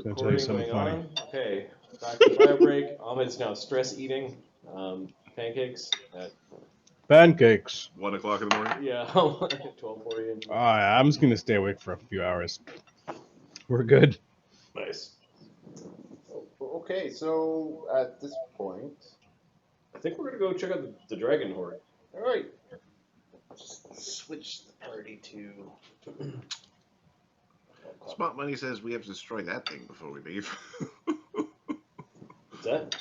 Gonna tell you Recording something going funny. on. Okay, back to bio break. Ahmed's now stress eating pancakes at Pancakes. 1 o'clock in the morning. yeah 12:40. I'm just gonna stay awake for a few hours. We're good. Nice. Okay, so at this point, I think we're gonna go check out the dragon horde. all right, just switch the party to. Smart Money says we have to destroy that thing before we leave. What's that?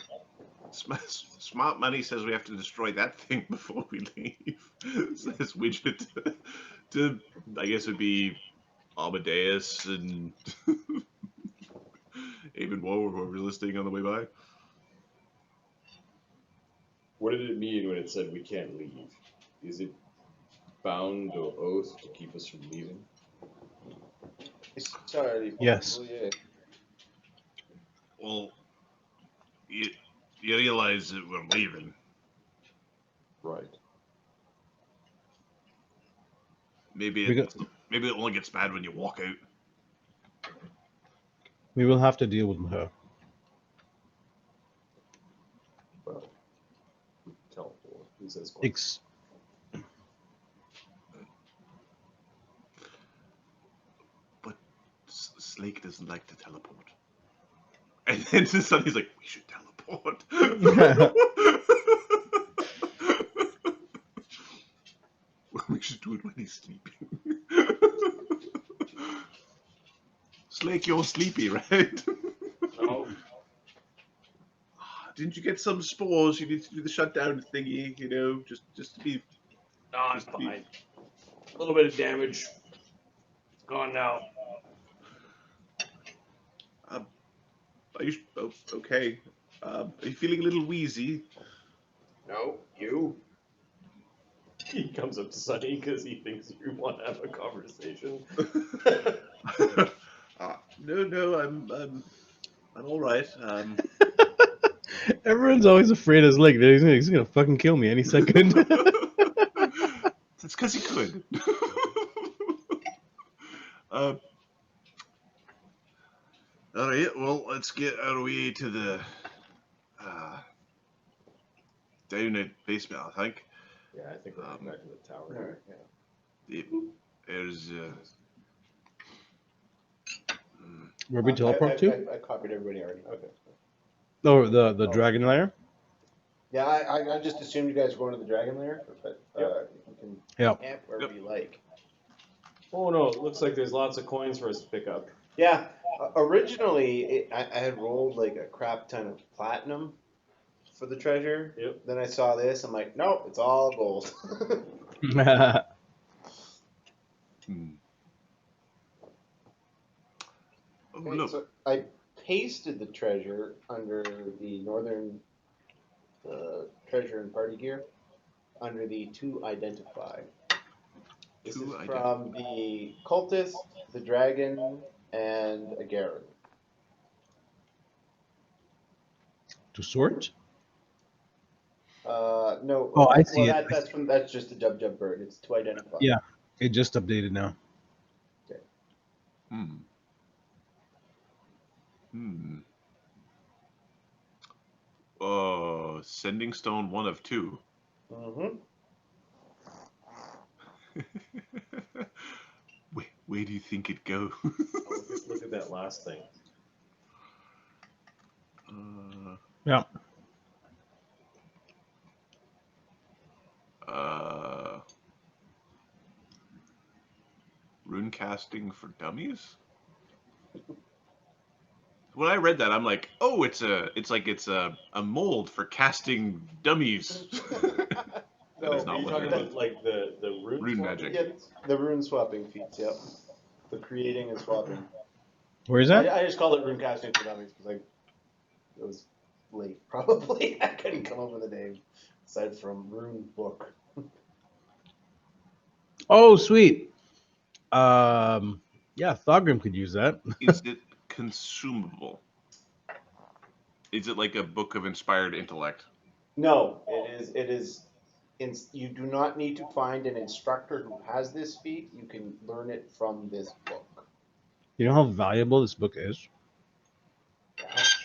Smart Money says we have to destroy that thing before we leave. Says Widget to I guess it would be Amadeus and even more who are listening on the way by. What did it mean when it said we can't leave? Is it bound to oath to keep us from leaving? It's entirely Yes. possible, yeah. Well, you realize that we're leaving. Right. Maybe We it only gets bad when you walk out. We will have to deal with her. Well, teleport. He says. But Slake doesn't like to teleport. And then suddenly he's like, we should teleport. We should do it when he's sleeping. Slake, you're sleepy, right? No. Didn't you get some spores? You need to do the shutdown thingy, you know, just to be. No, I'm fine. A little bit of damage. It's gone now. Are you okay? Are you feeling a little wheezy? No, you. He comes up to Sunny because he thinks you want to have a conversation. No, I'm all right. Everyone's always afraid of Slake. He's gonna fucking kill me any second. That's because he could. All right, well, let's get our way to the down at basement, I think. Yeah, I think we're back to the tower. All right, yeah. There's Where we teleport to? I copied everybody already. Okay. Oh, the dragon lair. Yeah, I just assumed you guys were going to the dragon lair, but you can camp wherever you like. Oh no, it looks like there's lots of coins for us to pick up. Yeah, originally I had rolled like a crap ton of platinum for the treasure. Yep. Then I saw this, I'm like, nope, it's all gold. Oh, Okay, look. so I pasted the treasure under the northern treasure and party gear under the to identify. This is from the cultist, the dragon, and a Garen. To sort? No. Oh, I see well, it. That's just a Jub bird. It's to identify. Yeah. It just updated now. Okay. Sending stone 1 of 2. Mm-hmm. Where do you think it goes? Look at that last thing. Yeah. Rune casting for dummies? When I read that, I'm like, oh, it's a mold for casting dummies. That is Are not you what talking they're about like the Rune magic. Yeah, the rune swapping feats. Yep. The creating and swapping. Where is that? I just called it rune casting for dummies because it was late. Probably I couldn't come up with a name aside from rune book. Oh, sweet. Yeah, Thogrim could use that. Is it consumable? Is it like a book of inspired intellect? No, it is. You do not need to find an instructor who has this feat. You can learn it from this book. You know how valuable this book is?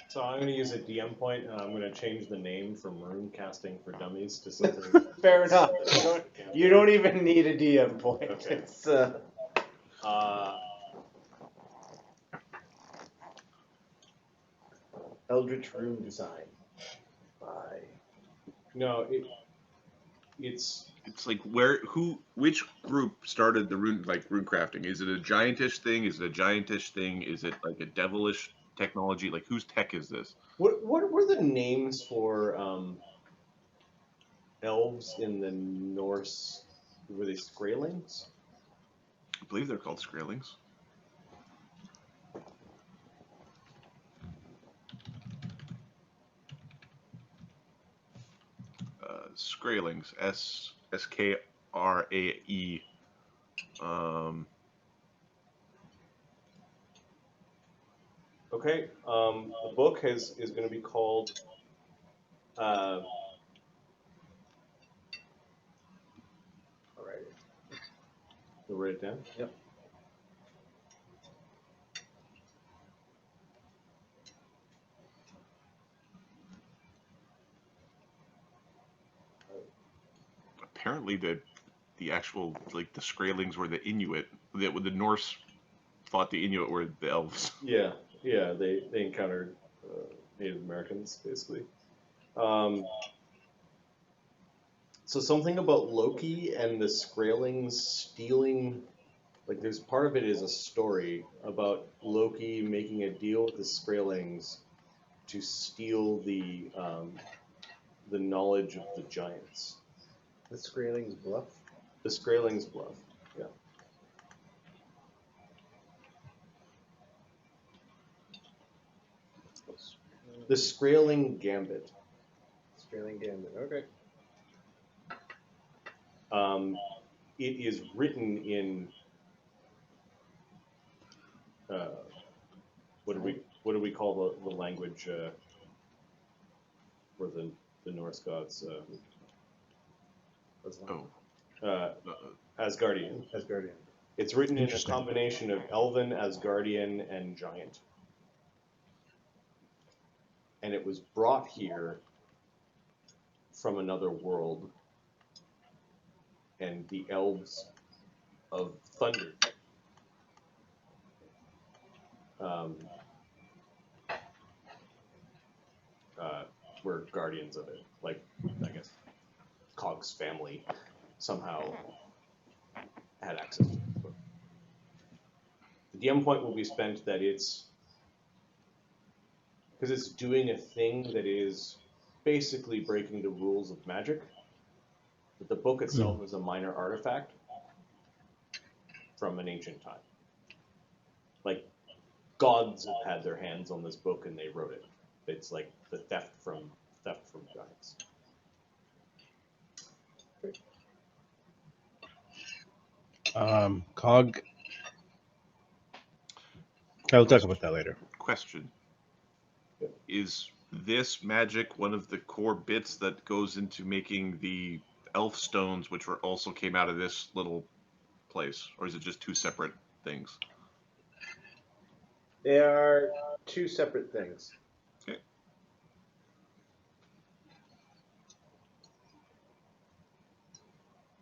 So I'm going to use a DM point, and I'm going to change the name from Rune Casting for Dummies to something. Fair enough. You don't even need a DM point. Okay. It's Eldritch Rune Design. By No, it's It's like which group started the rune crafting? Is it a giantish thing? Is it a giantish thing? Is it like a devilish technology? Like whose tech is this? what were the names for elves in the Norse? Were they Skrellings? I believe they're called Skrellings. Skrellings, Skrae. Okay. The book is going to be called. All right. You'll write it down. Yep. Apparently, the actual like the Skrellings were the Inuit. The Norse thought the Inuit were the elves. Yeah, they encountered Native Americans basically. So something about Loki and the Skrellings stealing, like there's part of it is a story about Loki making a deal with the Skrellings to steal the knowledge of the giants. the Skrelling's Bluff. The Skrellings bluff. Yeah. The Skrelling Gambit. Skrelling Gambit. Okay. It is written in what do we call the language for the Norse gods? Asgardian. Asgardian. It's written in a Interesting. combination of Elven, Asgardian, and Giant. And it was brought here from another world. And the elves of Thunder were guardians of it. Like, I guess, Cogs' family somehow had access to it. The DM point will be spent that it's because it's doing a thing that is basically breaking the rules of magic. But the book itself is a minor artifact from an ancient time. Like, gods have had their hands on this book and they wrote it. It's like the theft from giants. Cog. I'll talk about that later. Question. Yep. Is this magic one of the core bits that goes into making the elf stones, which also came out of this little place? Or is it just two separate things? They are two separate things. Okay.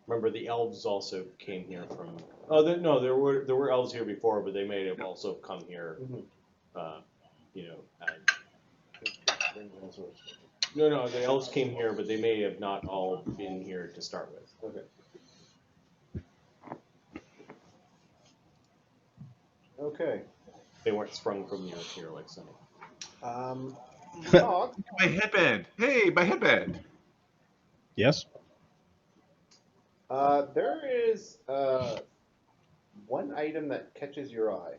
Remember, the elves also came here from. Oh, no, there were elves here before, but they may have also come here. You know, no, the elves came here, but they may have not all been here to start with. Okay. They weren't sprung from the earth here like Sunny. Cog, My headband! Hey, my headband! Yes? there is one item that catches your eye.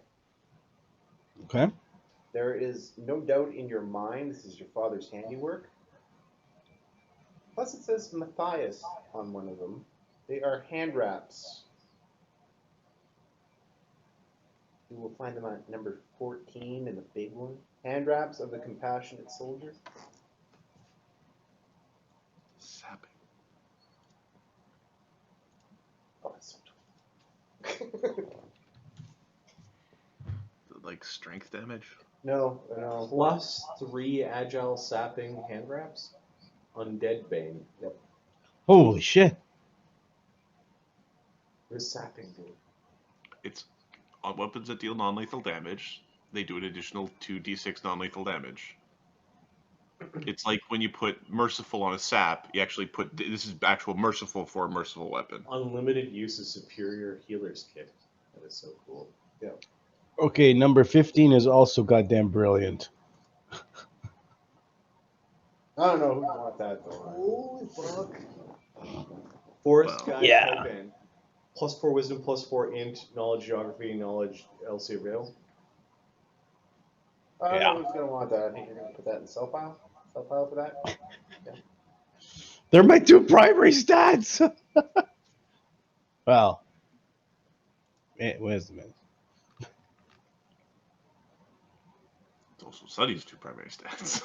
Okay. There is no doubt in your mind this is your father's handiwork. Plus it says Matthias on one of them. They are hand wraps. You will find them at number 14 in the big one. Hand wraps of the compassionate soldier. Sapping. Oh, that's so Like strength damage? No. +3 agile sapping hand wraps. Undead Bane. Yep. Holy shit. What does sapping do? It's on weapons that deal non-lethal damage. They do an additional 2d6 non-lethal damage. It's like when you put merciful on a sap, you actually put this is actual merciful for a merciful weapon. Unlimited use of superior healer's kit. That is so cool. Yeah. Okay, number 15 is also goddamn brilliant. I don't know who want that though. Holy fuck. Forest Wow. Guide Yeah. Carband. +4 wisdom, +4 int, knowledge geography, knowledge LC Avail. I don't Yeah. know who's gonna want that. I think you're gonna put that in sell file. Sell file for that. They're my two primary stats. Well, wisdom is. It's also Sunny's 2 primary stats.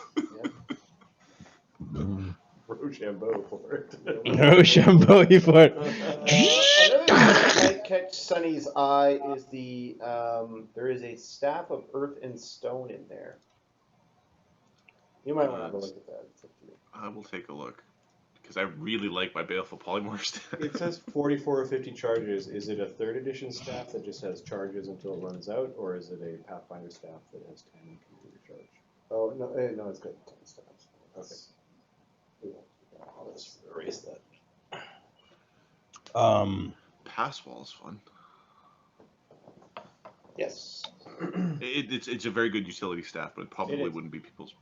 Rochambeau for it. Rochambeau for it. Another thing that might catch Sunny's eye is the there is a staff of earth and stone in there. You might want to have a look at that. It's up to you. I will take a look. Because I really like my Baleful Polymorph stat. It says 44 or 50 charges. Is it a 3rd edition staff that just has charges until it runs out, or is it a Pathfinder staff that has 10 and can recharge? Oh no, no, it's good. 10 staffs. Okay. Let's erase that. Pass wall is fun. Yes. It's a very good utility staff, but it probably is. wouldn't be people's.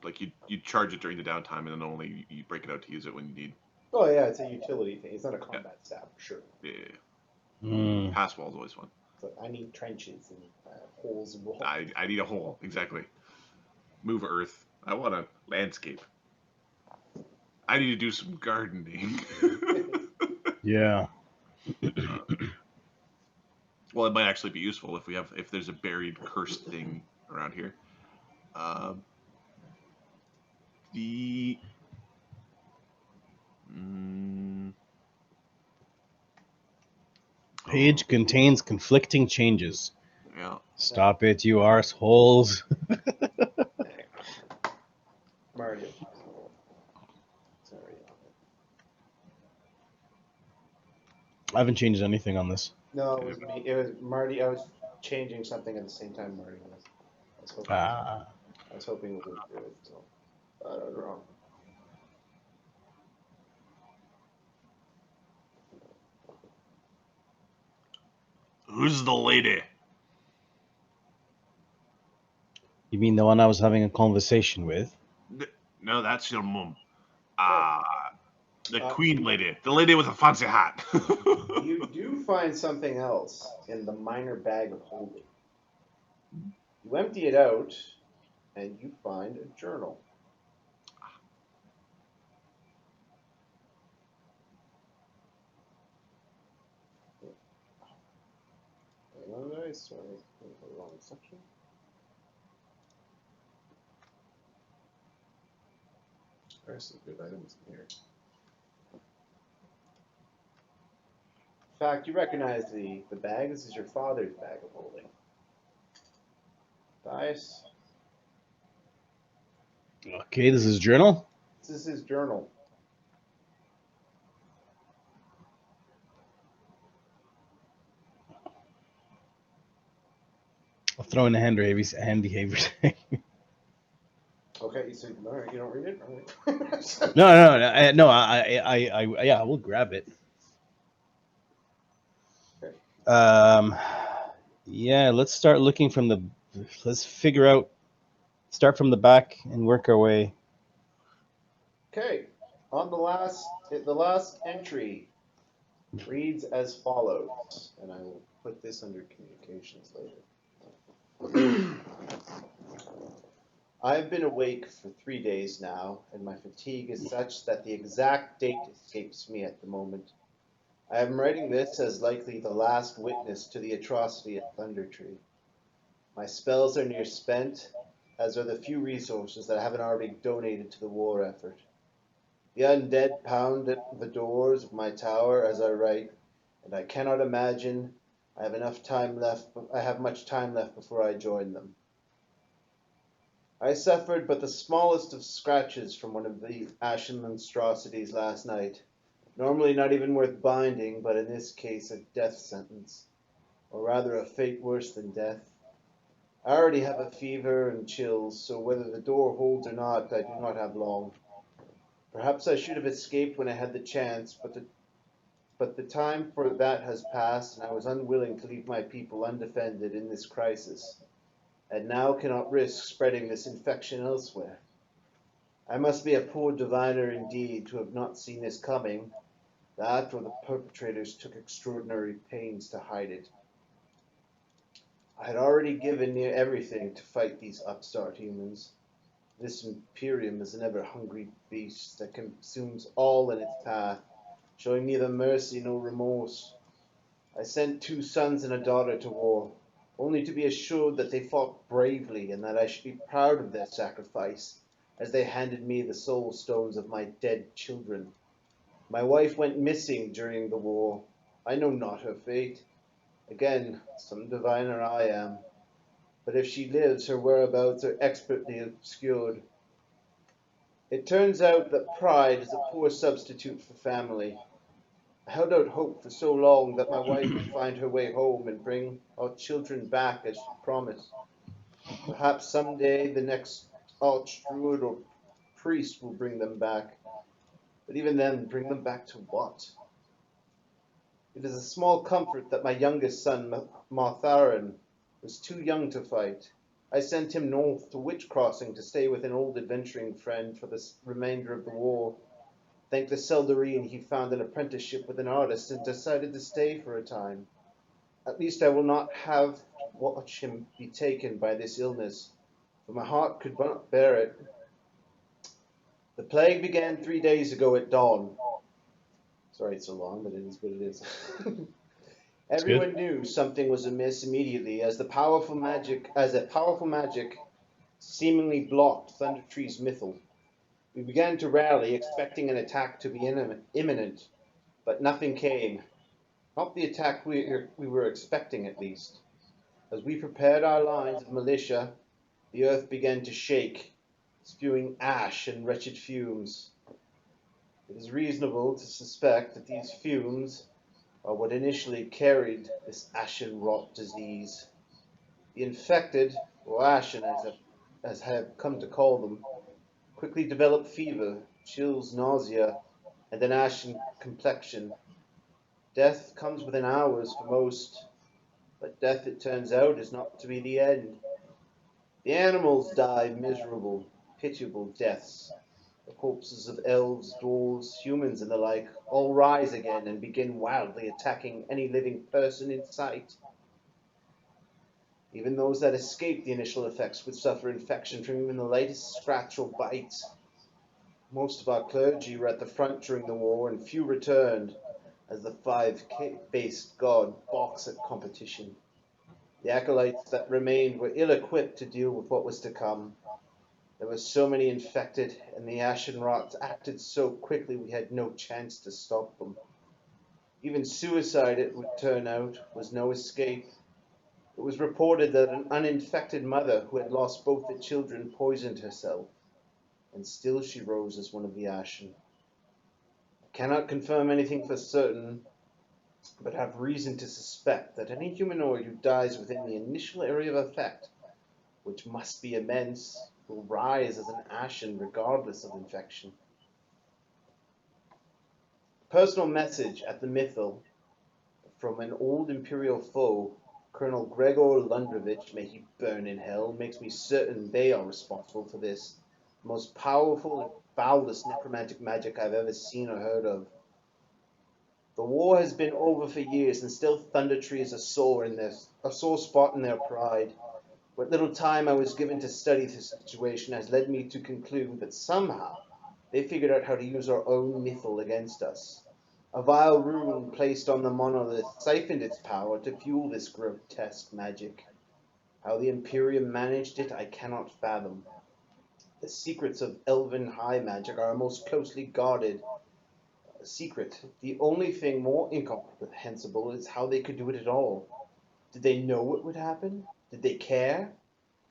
Like you charge it during the downtime, and then only you break it out to use it when you need. Oh yeah, it's a utility thing. It's not a combat staff for sure. Yeah. Pass wall is always fun. But I need trenches and holes and walls. I need a hole, exactly. Move earth. I want a landscape. I need to do some gardening. Yeah. Well, it might actually be useful if there's a buried cursed thing around here. The Page contains conflicting changes. Yeah. Stop it, you arseholes. Mario. Sorry. I haven't changed anything on this. No, it was me. It was Marty. I was changing something at the same time Marty was. I was hoping we would do it. So I was wrong. Who's the lady? You mean the one I was having a conversation with? No, that's your mum. The queen lady. The lady with a fancy hat. You do find something else in the minor bag of holding. You empty it out, and you find a journal. Sorry, the wrong section. There's some good items in here. In fact, you recognize the bag. This is your father's bag of holding. Matthias. Okay, this is journal. This is his journal. I'll throw in a handy everything. Okay, so all right, you don't read it? All right. No, I will grab it. Okay. Yeah, let's start looking let's figure out, start from the back and work our way. Okay, on the last entry reads as follows, and I will put this under communications later. I've been awake for 3 days now, and my fatigue is such that the exact date escapes me at the moment. I am writing this as likely the last witness to the atrocity at Thundertree. My spells are near spent, as are the few resources that I haven't already donated to the war effort. The undead pound at the doors of my tower as I write, and I cannot imagine I have enough time left. I have much time left before I join them. I suffered but the smallest of scratches from one of the ashen monstrosities last night. Normally not even worth binding, but in this case a death sentence, or rather a fate worse than death. I already have a fever and chills, so whether the door holds or not, I do not have long. Perhaps I should have escaped when I had the chance, but the time for that has passed, and I was unwilling to leave my people undefended in this crisis, and now cannot risk spreading this infection elsewhere. I must be a poor diviner indeed to have not seen this coming, that or the perpetrators took extraordinary pains to hide it. I had already given near everything to fight these upstart humans. This Imperium is an ever-hungry beast that consumes all in its path, showing neither mercy nor remorse. I sent 2 sons and a daughter to war, only to be assured that they fought bravely and that I should be proud of their sacrifice, as they handed me the soul stones of my dead children. My wife went missing during the war. I know not her fate. Again, some diviner I am. But if she lives, her whereabouts are expertly obscured. It turns out that pride is a poor substitute for family. I held out hope for so long that my wife would find her way home and bring our children back as she promised. Perhaps someday the next archdruid or priest will bring them back. But even then, bring them back to what? It is a small comfort that my youngest son, Matthias, was too young to fight. I sent him north to Witch Crossing to stay with an old adventuring friend for the remainder of the war. Thanks to Seldarine, he found an apprenticeship with an artist and decided to stay for a time. At least I will not have to watch him be taken by this illness, for my heart could not bear it. The plague began 3 days ago at dawn. Sorry it's so long, but it is what it is. Everyone knew something was amiss immediately, as a powerful magic seemingly blocked Thundertree's mythal. We began to rally, expecting an attack to be imminent, but nothing came. Not the attack we were expecting, at least. As we prepared our lines of militia, the earth began to shake, spewing ash and wretched fumes. It is reasonable to suspect that these fumes are what initially carried this ashen rot disease. The infected, or ashen as I have come to call them, quickly develop fever, chills, nausea, and an ashen complexion. Death comes within hours for most, but death, it turns out, is not to be the end. The animals die miserable, pitiable deaths. The corpses of elves, dwarves, humans, and the like all rise again and begin wildly attacking any living person in sight. Even those that escape the initial effects would suffer infection from even the lightest scratch or bite. Most of our clergy were at the front during the war, and few returned, as the 5-based god balks at competition. The acolytes that remained were ill-equipped to deal with what was to come. There were so many infected, and the ashen rots acted so quickly we had no chance to stop them. Even suicide, it would turn out, was no escape. It was reported that an uninfected mother who had lost both the children poisoned herself, and still she rose as one of the ashen. I cannot confirm anything for certain, but have reason to suspect that any humanoid who dies within the initial area of effect, which must be immense, will rise as an ashen regardless of infection. Personal message at the Mythal from an old Imperial foe, Colonel Gregor Lundrovich, may he burn in hell, makes me certain they are responsible for this, the most powerful and foulest necromantic magic I've ever seen or heard of. The war has been over for years, and still Thundertree is a sore spot in their pride. What little time I was given to study the situation has led me to conclude that somehow they figured out how to use our own mythal against us. A vile rune placed on the monolith siphoned its power to fuel this grotesque magic. How the Imperium managed it, I cannot fathom. The secrets of elven high magic are most closely guarded. Secret. The only thing more incomprehensible is how they could do it at all. Did they know what would happen? Did they care?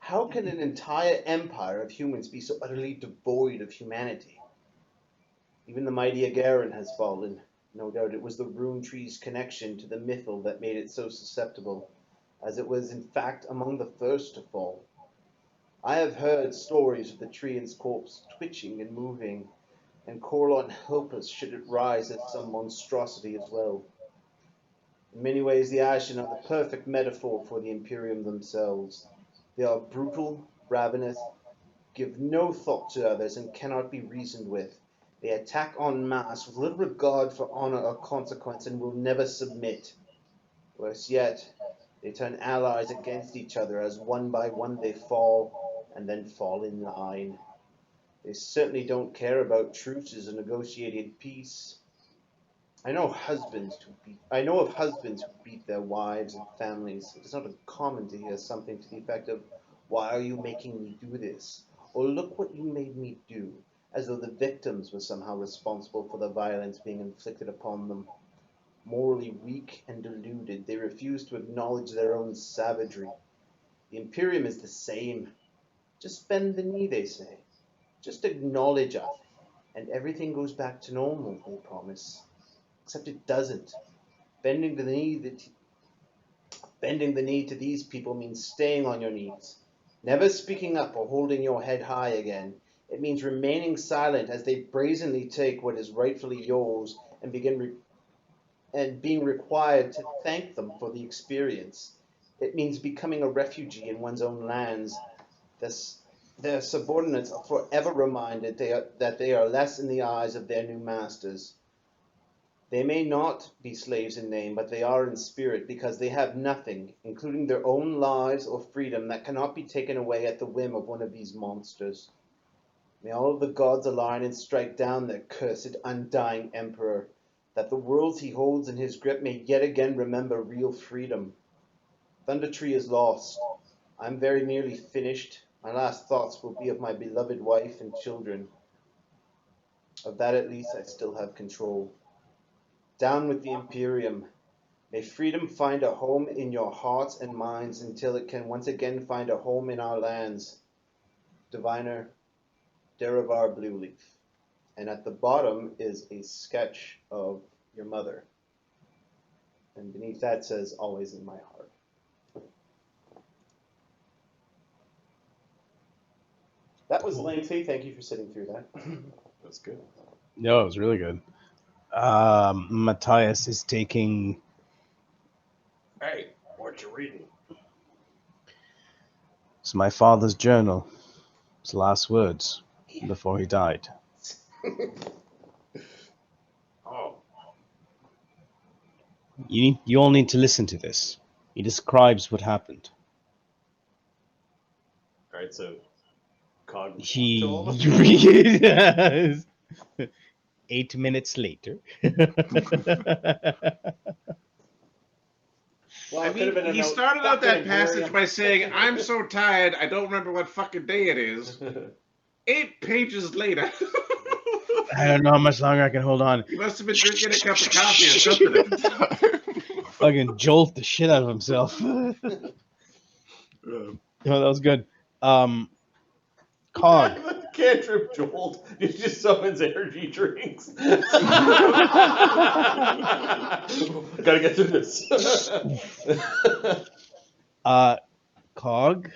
How can an entire empire of humans be so utterly devoid of humanity? Even the mighty Agarin has fallen. No doubt it was the rune tree's connection to the mythal that made it so susceptible, as it was in fact among the first to fall. I have heard stories of the treant's corpse twitching and moving, and Corlon help us should it rise as some monstrosity as well. In many ways, the ashen are the perfect metaphor for the Imperium themselves. They are brutal, ravenous, give no thought to others, and cannot be reasoned with. They attack en masse with little regard for honor or consequence, and will never submit. Worse yet, they turn allies against each other as one by one they fall, and then fall in line. They certainly don't care about truces or negotiated peace. I know of husbands who beat their wives and families. It is not uncommon to hear something to the effect of, "Why are you making me do this?" Or "Look what you made me do," as though the victims were somehow responsible for the violence being inflicted upon them. Morally weak and deluded, they refuse to acknowledge their own savagery. The Imperium is the same. Just bend the knee, they say. Just acknowledge us, and everything goes back to normal, they promise. Except it doesn't. Bending the knee to these people means staying on your knees, never speaking up or holding your head high again. It means remaining silent as they brazenly take what is rightfully yours and being required to thank them for the experience. It means becoming a refugee in one's own lands. Their subordinates are forever reminded that they are less in the eyes of their new masters. They may not be slaves in name, but they are in spirit, because they have nothing, including their own lives or freedom, that cannot be taken away at the whim of one of these monsters. May all of the gods align and strike down their cursed, undying emperor, that the worlds he holds in his grip may yet again remember real freedom. Thundertree is lost. I am very nearly finished. My last thoughts will be of my beloved wife and children. Of that at least I still have control. Down with the Imperium. May freedom find a home in your hearts and minds until it can once again find a home in our lands. Diviner, Derivar Blueleaf. And at the bottom is a sketch of your mother. And beneath that says, "Always in my heart." That was lengthy. Thank you for sitting through that. That's good. No, it was really good. Matthias is taking. Hey, what you reading? It's my father's journal. His last words before he died. Oh, You all need to listen to this. He describes what happened. all right. So, Cogs. He told- 8 minutes later. Well, I it could have mean, been he a started out fucking that passage Imperium. by saying, "I'm so tired, I don't remember what fucking day it is." 8 pages later. I don't know how much longer I can hold on. He must have been drinking a cup of coffee or something at the time. Fucking jolt the shit out of himself. No, that was good. Cog. Cantrip Jolt. He just summons energy drinks. Gotta get through this. Cog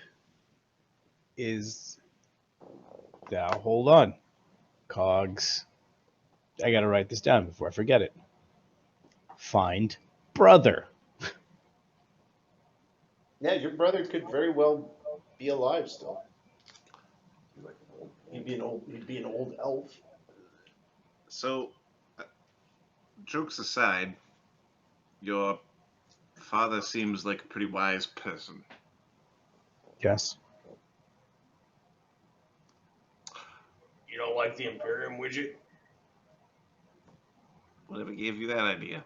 is. Now, hold on. Cogs. I gotta write this down before I forget it. Find brother. Yeah, your brother could very well be alive still. He'd be an old elf. So, jokes aside, your father seems like a pretty wise person. Yes. You don't like the Imperium widget? Whatever gave you that idea?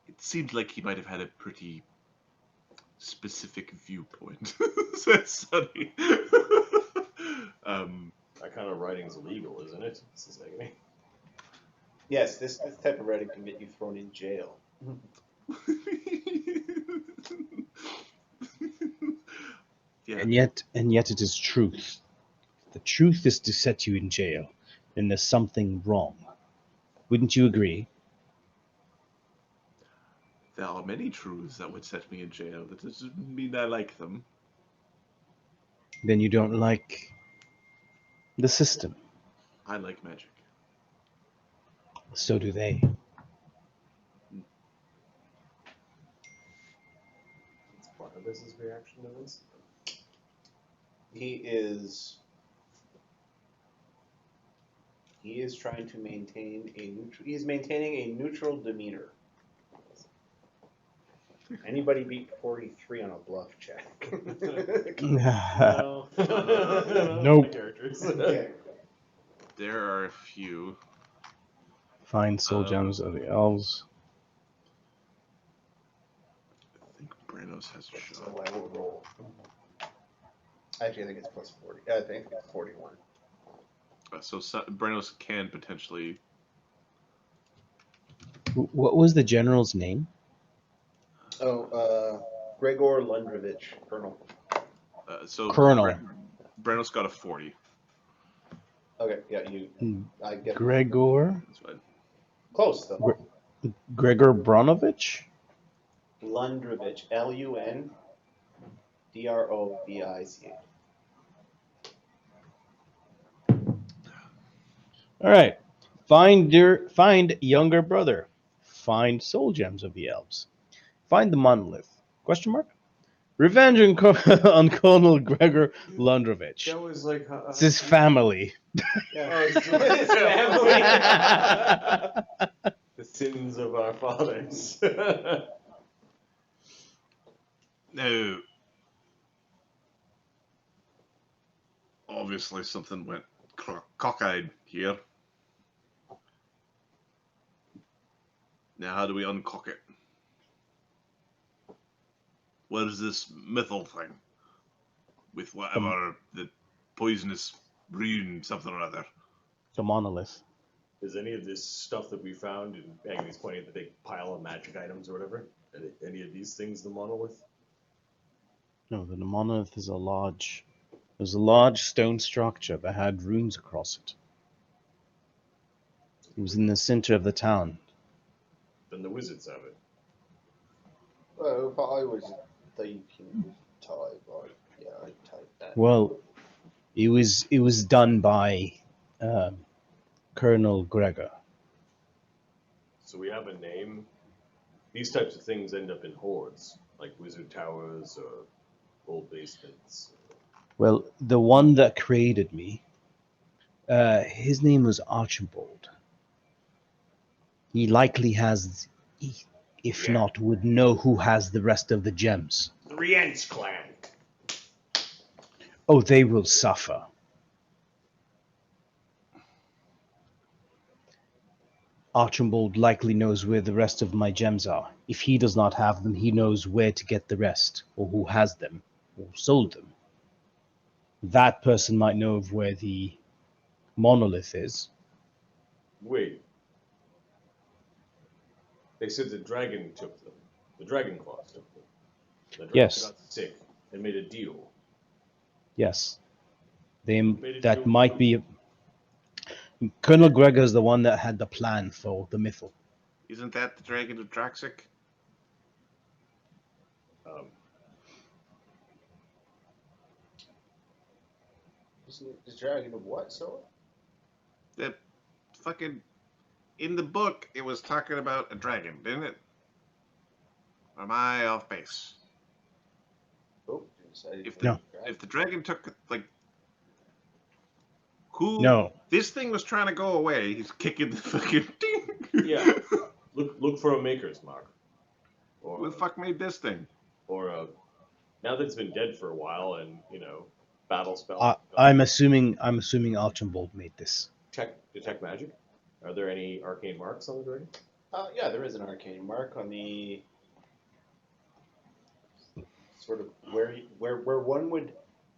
It seemed like he might have had a pretty specific viewpoint, said Sonny. That kind of writing's illegal, isn't it? This is Agony. Yes, this type of writing can get you thrown in jail. Yeah. And yet it is truth. The truth is to set you in jail, then there's something wrong. Wouldn't you agree? There are many truths that would set me in jail. That doesn't mean I like them. Then you don't like the system. I like magic. So do they. It's Barnabas's reaction to this. He is trying to maintain a neutral. He is maintaining a neutral demeanor. Anybody beat 43 on a bluff check? No. Nope. Characters. Okay. There are a few. Find soul gems of the elves. I think Branos has a So shot. I will roll. Actually, I think it's plus 40. I think it's 41. So Branos can potentially. What was the general's name? Oh, Gregor Lundrovich, Colonel. So Colonel. Branos got a 40. Okay, yeah, I get Gregor? That's fine. close though. Gregor Bronovich? Lundrovich, Lundrovic. All right. Find younger brother. Find soul gems of the elves. Find the monolith. Question mark? Revenge on Colonel Gregor Lundrovich. That was like It's his family. Yeah. Oh, it's his family. The sins of our fathers. No. Obviously, something went cockeyed here. Now, how do we uncock it? What is this mythal thing? With whatever the poisonous rune something or other. The monolith. Is any of this stuff that we found, and Agony's pointing at the big pile of magic items or whatever, any of these things the monolith? No, the monolith is a large stone structure that had runes across it. It was in the center of the town. Then the wizards have it. Well, if I was thinking type, I'd type that. Well, it was done by Colonel Gregor. So we have a name. These types of things end up in hordes, like wizard towers or old basements. Well, the one that created me, his name was Archibald. He likely has, if Yeah. not, would know who has the rest of the gems. The Rience clan. Oh, they will suffer. Archibald likely knows where the rest of my gems are. If he does not have them, he knows where to get the rest, or who has them, or sold them. That person might know of where the monolith is. Wait. They said the dragon took them. The dragon claws took them. The dragon Yes. got sick and made a deal. Yes. Made a That deal might with be. Colonel Gregor is the one that had the plan for the mythal. Isn't that the Dragon of Draxic? The dragon of what, so? That fucking in the book it was talking about a dragon, didn't it? Or am I off base? Oh, If the dragon took who? No. This thing was trying to go away. He's kicking the fucking ding. Yeah. Look for a maker's mark. Or Who the fuck made this thing? Or now that it's been dead for a while, and battle spell. I'm assuming Archibald made this. Detect magic. Are there any arcane marks on the dragon? Yeah, there is an arcane mark on the sort of where one would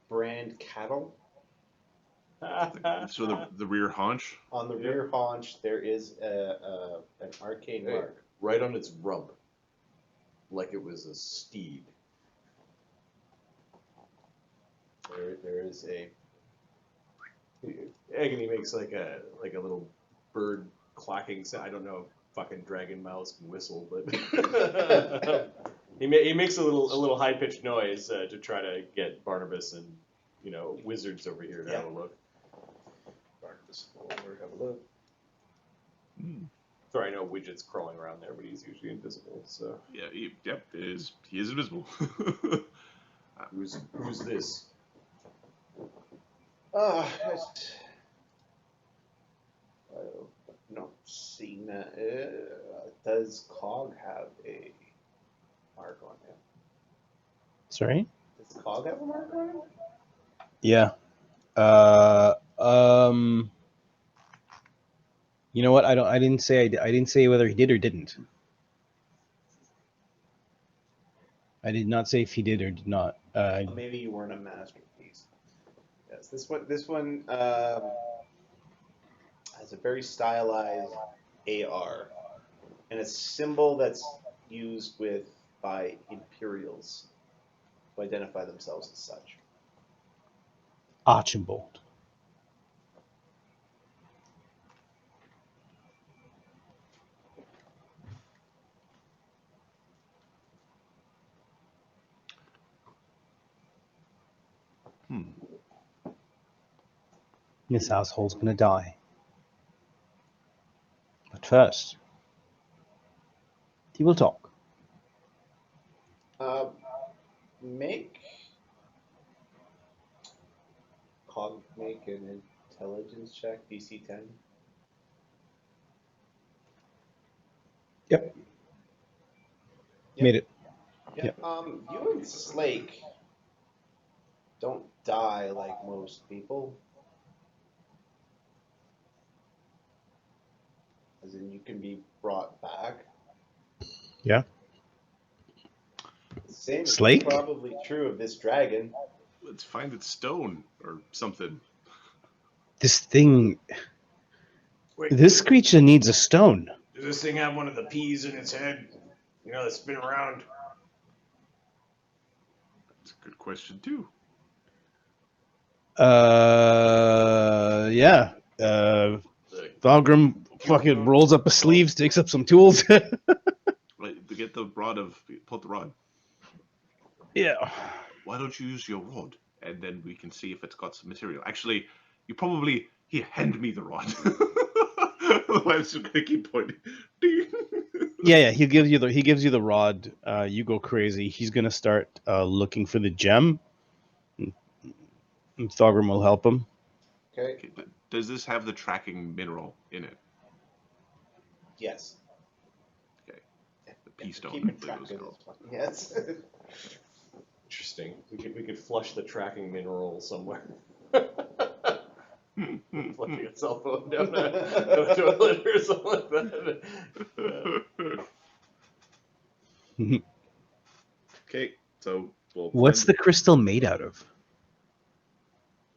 brand cattle. So the rear haunch. On the rear haunch, there is an arcane mark. Right on its rump. Like it was a steed. There is a. Agony makes like a little bird clacking sound. I don't know if fucking dragon mouths can whistle, but he makes a little high pitched noise to try to get Barnabas and wizards over here to have a look. Barnabas will over have a look. Sorry, I know Widget's crawling around there, but he's usually invisible. So Yeah. He is invisible. who's this? I'm not seeing that. Does Cog have a mark on him? Sorry? Does Cog have a mark on him? Yeah. You know what? I didn't say whether he did or didn't. I did not say if he did or did not. Maybe you weren't a masterpiece. Yes, this one has a very stylized AR and a symbol that's used by Imperials to identify themselves as such. Archibald. This asshole's gonna die. But first, he will talk. Make Cog make an intelligence check, DC 10. Yep. Made it. Yep. You and Slake don't die like most people. As in, you can be brought back. Yeah. The same is Slake? probably true of this dragon. Let's find its stone or something. This thing. Wait, This creature needs a stone. does this thing have one of the peas in its head? That spin around. That's a good question too. Yeah. Valgrim fucking rolls up his sleeves, takes up some tools. Right, to get the rod pull the rod. Yeah. Why don't you use your rod, and then we can see if it's got some material. Actually, you probably hand me the rod. Otherwise, I'm gonna keep pointing. Yeah. He gives you the rod. You go crazy. He's gonna start looking for the gem. And Thogrim will help him. Okay. Does this have the tracking mineral in it? Yes. Okay. The pea stone. Keep track of this one. Yes. Interesting. We could flush the tracking mineral somewhere. Flushing a cell phone down a toilet or something like that. Okay, so we'll What's the crystal made out of?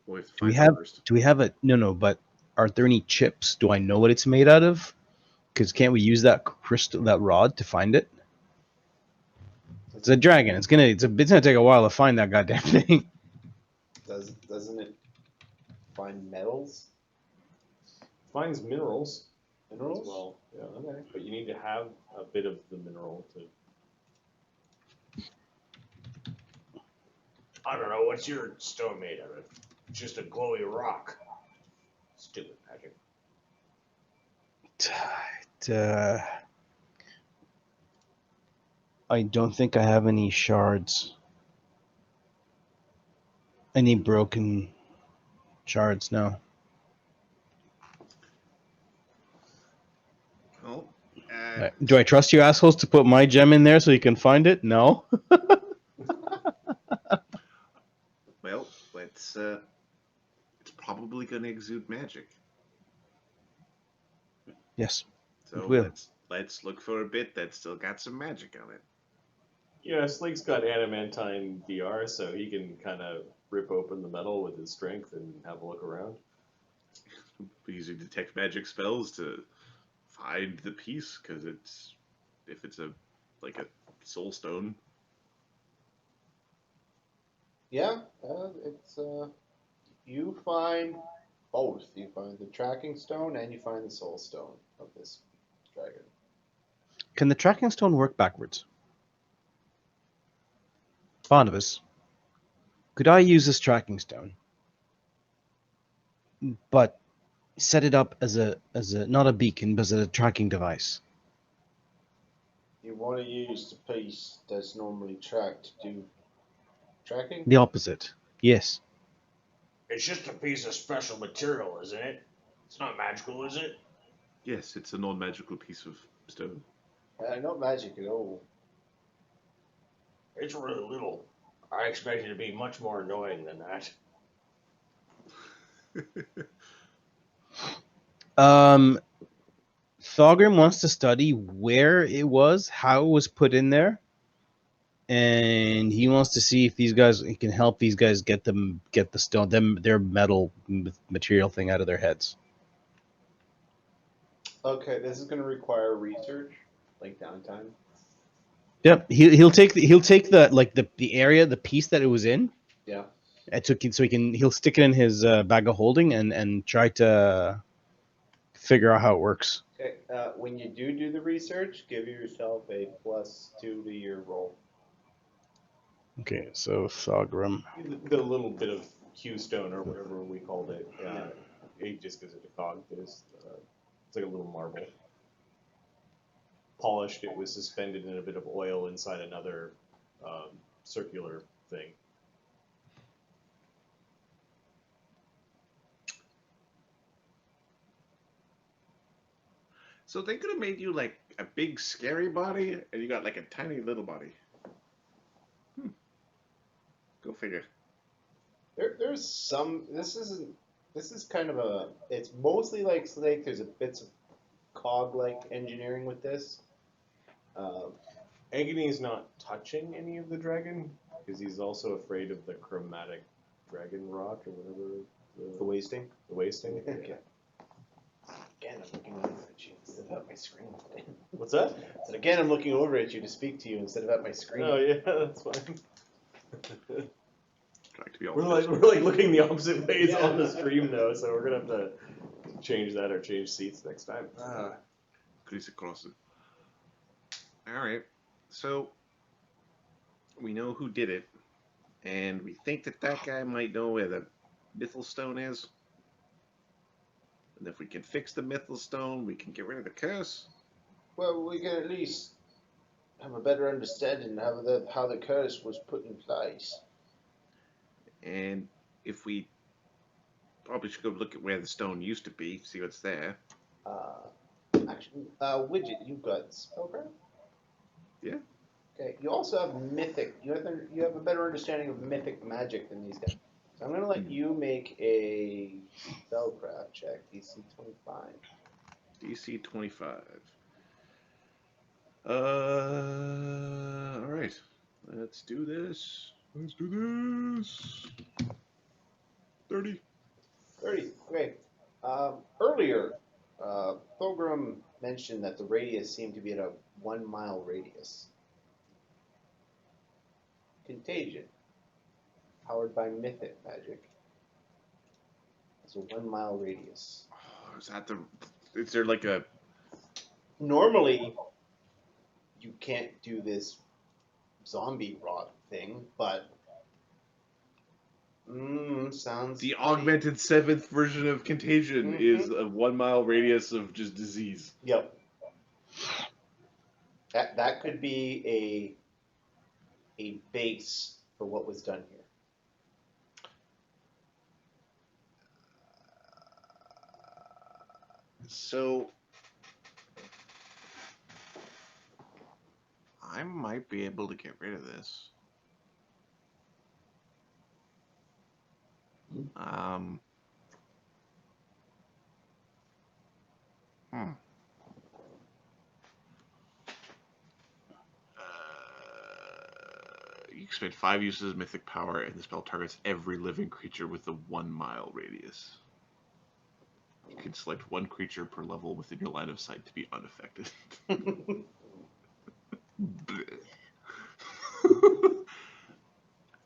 We'll have to Do we find have? first. Do we have a no? But are there any chips? Do I know what it's made out of? Because can't we use that rod to find it? It's a dragon. It's gonna take a while to find that goddamn thing. Doesn't it find metals? Finds minerals. Minerals? Well, yeah, okay. But you need to have a bit of the mineral to. I don't know. What's your stone made of? It's just a glowy rock. Stupid magic. I don't think I have any shards. Any broken shards? No. Well, Do I trust you assholes to put my gem in there so you can find it? No. well, let's. It's probably going to exude magic. Yes. So It will. let's look for a bit that's still got some magic on it. Yeah, Slake's got adamantine DR, so he can kind of rip open the metal with his strength and have a look around. Using detect magic spells to find the piece, because if it's a soul stone. Yeah, it's you find both. You find the tracking stone and you find the soul stone of this dragon. Can the tracking stone work backwards? Barnabas, could I use this tracking stone, but set it up as a not a beacon, but as a tracking device? You want to use the piece that's normally tracked to do tracking? The opposite. Yes. It's just a piece of special material, isn't it? It's not magical, is it? Yes, it's a non-magical piece of stone. Not magic at all. It's really little. I expected it to be much more annoying than that. Thorgrim wants to study where it was, how it was put in there, and he wants to see if he can help these guys get the stone, their metal material thing out of their heads. Okay, this is going to require research, like downtime. Yep, he'll take the area, the piece that it was in. Yeah. And so he'll stick it in his bag of holding and try to figure out how it works. Okay. When you do the research, give yourself a +2 to your roll. Okay, so Thorgrim. The little bit of Q-stone or whatever we called it, it just gives it a cog. It's like a little marble. Polished, it was suspended in a bit of oil inside another circular thing. So they could have made you like a big scary body, and you got like a tiny little body. Go figure. There's some. This is kind of a. It's mostly like Slake. There's a bits of cog-like engineering with this. Agony is not touching any of the dragon because he's also afraid of the chromatic dragon rot or whatever. The wasting. The wasting. Okay. Again, I'm looking over at you instead of at my screen. What's that? So again, I'm looking over at you to speak to you instead of at my screen. Oh yeah, that's fine. Trying to be all we're like looking the opposite ways on the stream though, so we're gonna have to change that or change seats next time. Criss cross. All right, so we know who did it, and we think that guy might know where the mythal stone is. And if we can fix the mythal stone, we can get rid of the curse. Well, we can at least have a better understanding of how the curse was put in place. And if we probably should go look at where the stone used to be, see what's there. Actually, Widget, you've got spellcraft? Yeah. Okay. You also have mythic. You have a better understanding of mythic magic than these guys. So I'm going to let you make a spellcraft check, DC 25. DC 25. All right. Let's do this. 30. 30. Great. Earlier, Thorgrim mentioned that the radius seemed to be at a 1 mile radius. Contagion, powered by mythic magic. It's a 1 mile radius. Oh, is there like a... Normally, you can't do this zombie rot thing, but sounds... The augmented 7th version of Contagion is a 1 mile radius of just disease. Yep. That could be a base for what was done here. So I might be able to get rid of this. You expend 5 uses of mythic power, and the spell targets every living creature with a 1 mile radius. can select one creature per level within your line of sight to be unaffected.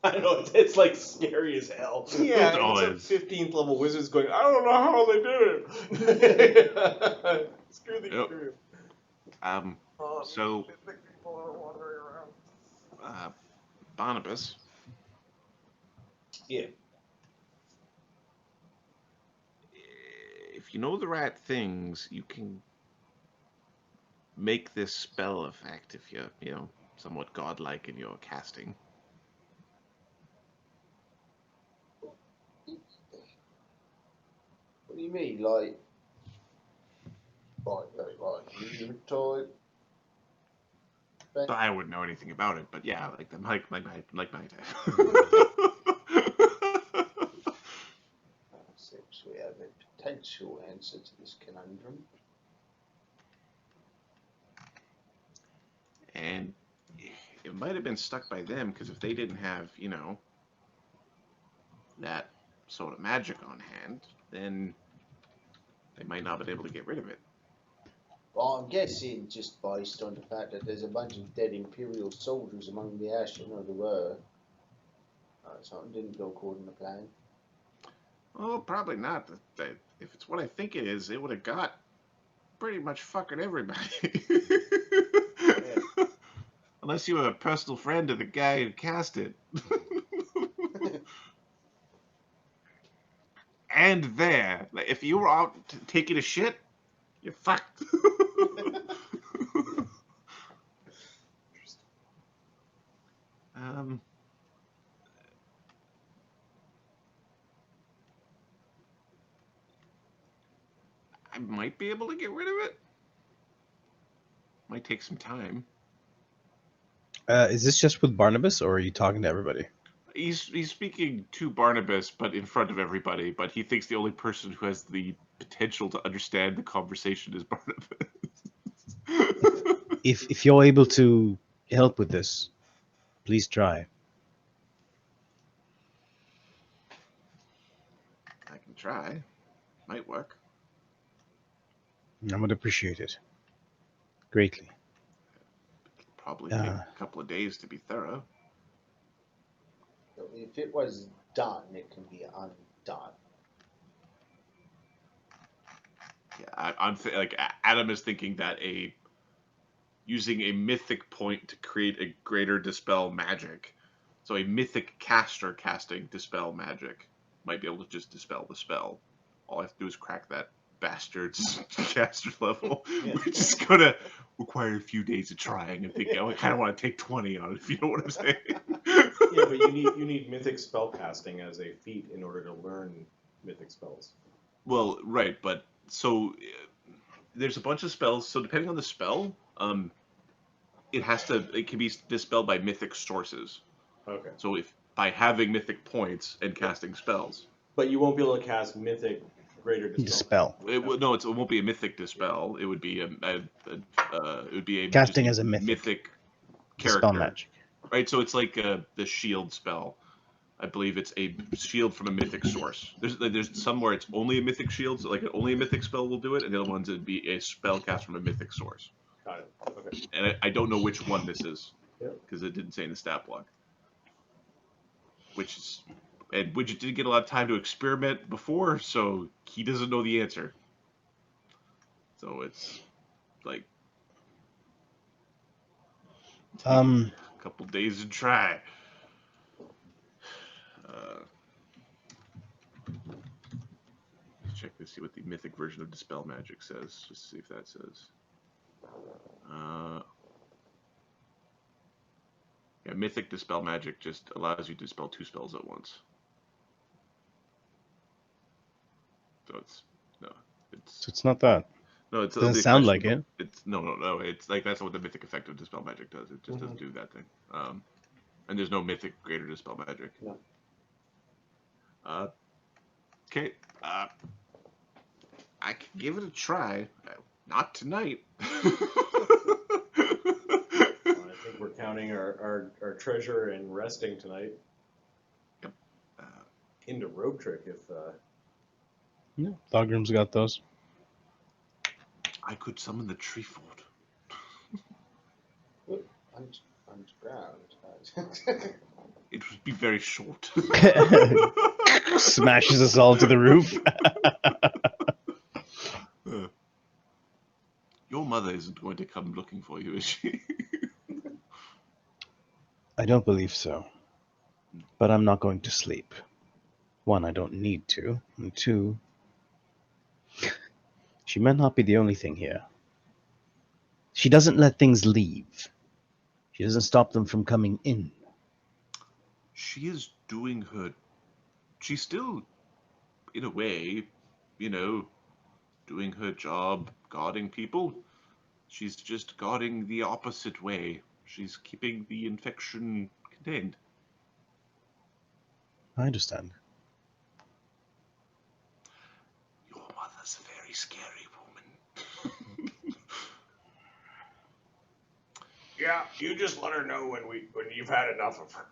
I know, it's like scary as hell. Yeah, It's it like is. 15th level wizards going, I don't know how they did it. Screw the Yep. crew. So, Mythic people are wandering around. Barnabas, Yeah. if you know the right things, you can make this spell effect if you're, somewhat godlike in your casting. What do you mean, like rune type? I wouldn't know anything about it, but yeah, like my type. Seems we have a potential answer to this conundrum. And it might have been stuck by them, because if they didn't have, that sort of magic on hand, then they might not have been able to get rid of it. Well, I'm guessing just based on the fact that there's a bunch of dead Imperial soldiers among the ashen, or there were. Something didn't go according to plan. Well, probably not. If it's what I think it is, it would have got pretty much fucking everybody. Yeah. Unless you were a personal friend of the guy who cast it. And there, like, if you were out taking a shit, you're fucked. I might be able to get rid of it. Might take some time. Is this just with Barnabas, or are you talking to everybody? He's speaking to Barnabas, but in front of everybody. But he thinks the only person who has the potential to understand the conversation is Barnabas. If you're able to help with this, please try. I can try. Might work. I would appreciate it greatly. Probably take a couple of days to be thorough. If it was done, it can be undone. Yeah, I'm like Adam is thinking that using a mythic point to create a greater dispel magic. So a mythic caster casting dispel magic might be able to just dispel the spell. All I have to do is crack that bastard's caster level, which is gonna require a few days of trying and thinking, oh, I kind of want to take 20 on it, if you know what I'm saying. Yeah, but you need mythic spell casting as a feat in order to learn mythic spells. Well, right, but so there's a bunch of spells. So depending on the spell, it can be dispelled by mythic sources. Okay. So if by having mythic points and casting spells. But you won't be able to cast mythic greater dispel. It won't be a mythic dispel. It would be Casting just as a mythic character. Dispel magic. Right, so it's like the shield spell. I believe it's a shield from a mythic source. There's some where it's only a mythic shield, so like only a mythic spell will do it, and the other ones it'd be a spell cast from a mythic source. Got it. Okay. And I don't know which one this is, because it didn't say in the stat block. Which Widget didn't get a lot of time to experiment before, so he doesn't know the answer. So it's like a couple days to try. Let's check to see what the mythic version of Dispel Magic says. Just see if that says. Yeah, mythic Dispel Magic just allows you to dispel 2 spells at once. So it's not that. No, it doesn't sound like it. It's no. It's like that's not what the mythic effect of Dispel Magic does. It just doesn't do that thing. And there's no mythic greater Dispel Magic. No. Okay. I can give it a try. Not tonight. I think we're counting our treasure and resting tonight. Yep. Into rogue trick if Yeah, Thogrim's got those. I could summon the tree fort. Underground. It would be very short. Smashes us all to the roof. Your mother isn't going to come looking for you, is she? I don't believe so. But I'm not going to sleep. One, I don't need to. And two, she might not be the only thing here. She doesn't let things leave. She doesn't stop them from coming in. She is doing her... She's still, in a way, you know, doing her job, guarding people. She's just guarding the opposite way. She's keeping the infection contained. I understand. Your mother's a very scary woman. Yeah, you just let her know when you've had enough of her.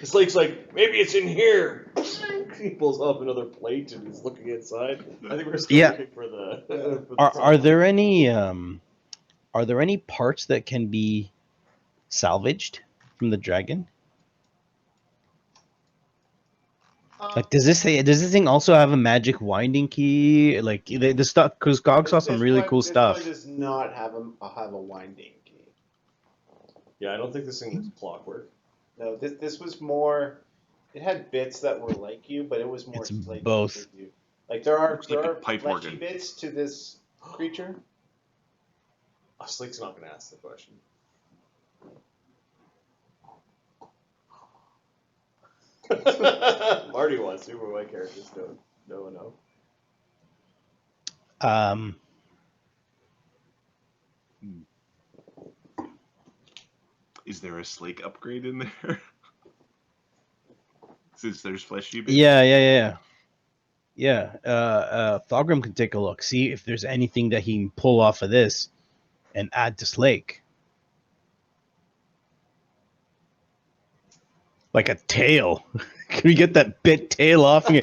Slake's like, maybe it's in here. He pulls up another plate and he's looking inside. I think we're still looking for the. Are there any parts that can be salvaged from the dragon? Like, does this thing also have a magic winding key? Like the stuff, because Cogs saw some really cool stuff. This one does not have a winding key. Yeah, I don't think this thing was clockwork. No, this was more. It had bits that were like you, but it was more It's flaky both. with you. Like there are Looks like a pipe fleshy organ. bits to this creature. Slake's not going to ask the question. Marty wants to, but my characters don't. No. Is there a Slake upgrade in there? Since there's fleshy bits. Yeah. Thogrim can take a look, see if there's anything that he can pull off of this and add to Slake. Like a tail. Can we get that bit tail off and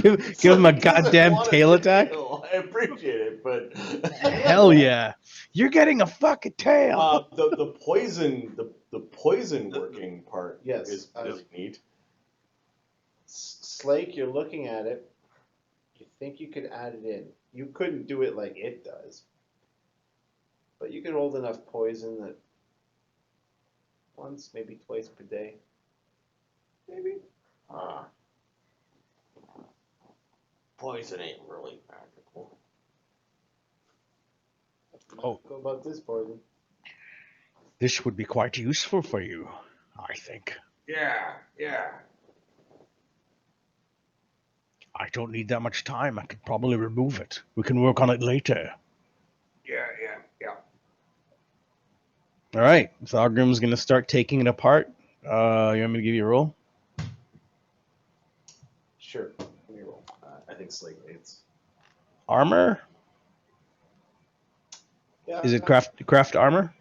give him a goddamn tail attack? I appreciate it, but Hell yeah! You're getting a fucking tail. the poison working part Yes, is really neat. Slake, you're looking at it. You think you could add it in. You couldn't do it like it does. But you could hold enough poison that once, maybe twice per day. Maybe. Poison ain't really practical. Oh. Go about this poison. This would be quite useful for you, I think. Yeah. I don't need that much time. I could probably remove it. We can work on it later. Yeah. All right. Thogrim's going to start taking it apart. You want me to give you a roll? Sure. Give me a roll. I think Slake hates. Armor? Yeah. Is it craft armor?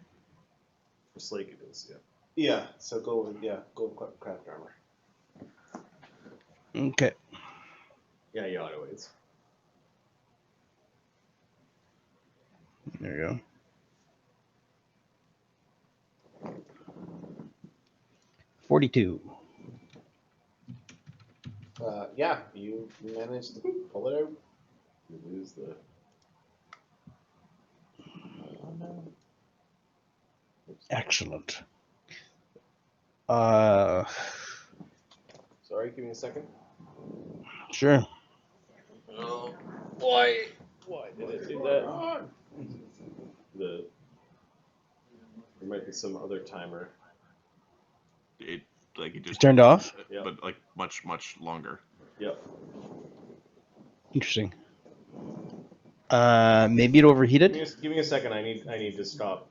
For Slake it is, yeah. Yeah. So go with craft armor. Okay. Yeah, he auto aids. There you go. 42. Yeah, you managed to pull it out. You lose the. Excellent. Sorry, give me a second. Sure. Oh, why did it do that? There might be some other timer. It just It's turned off? Yep. But like much longer. Yep. Interesting. Maybe it overheated? Give me a second. I need to stop